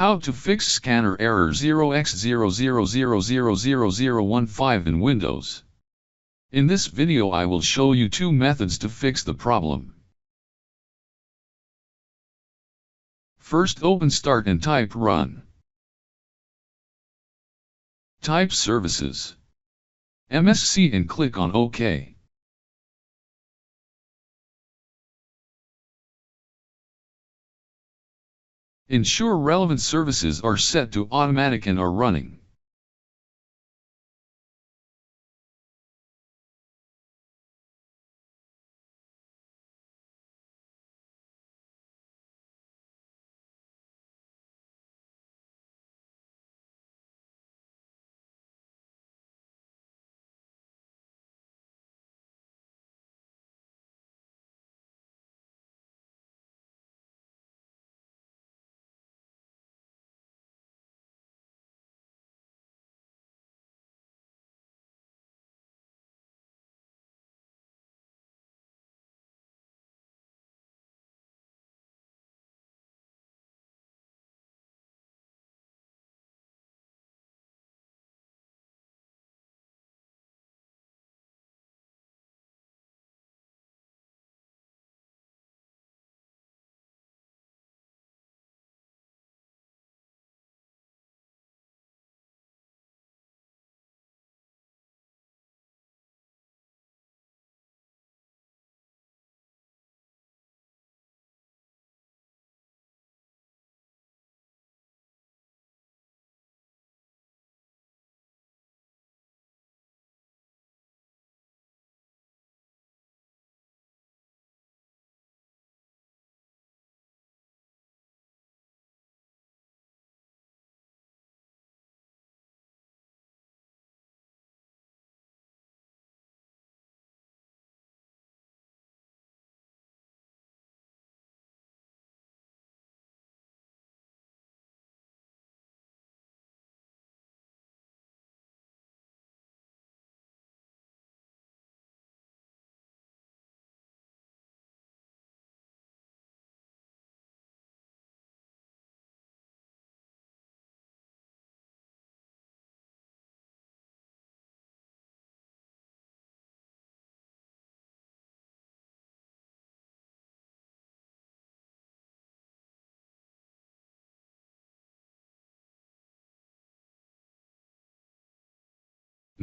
How to fix scanner error 0x00000015 in Windows. In this video I will show you two methods to fix the problem. First, open Start and type Run. Type Services, MSC, and click on OK. Ensure relevant services are set to automatic and are running.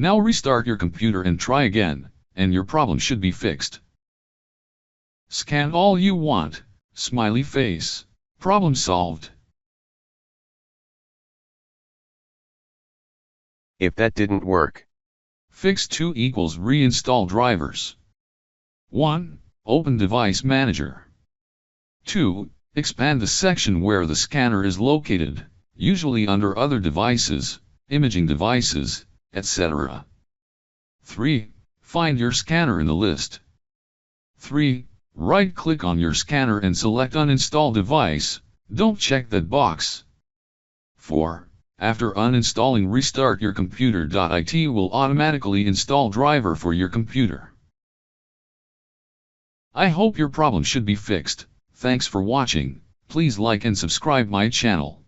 Now restart your computer and try again, and your problem should be fixed. Scan all you want, smiley face, problem solved. If that didn't work, Fix 2 equals reinstall drivers. 1. Open Device Manager. 2. Expand the section where the scanner is located, usually under Other Devices, Imaging Devices, etc. 3. Find your scanner in the list. 3. Right-click on your scanner and select Uninstall Device, don't check that box. 4. After uninstalling, restart your computer. It will automatically install driver for your computer. I hope your problem should be fixed. Thanks for watching. Please like and subscribe my channel.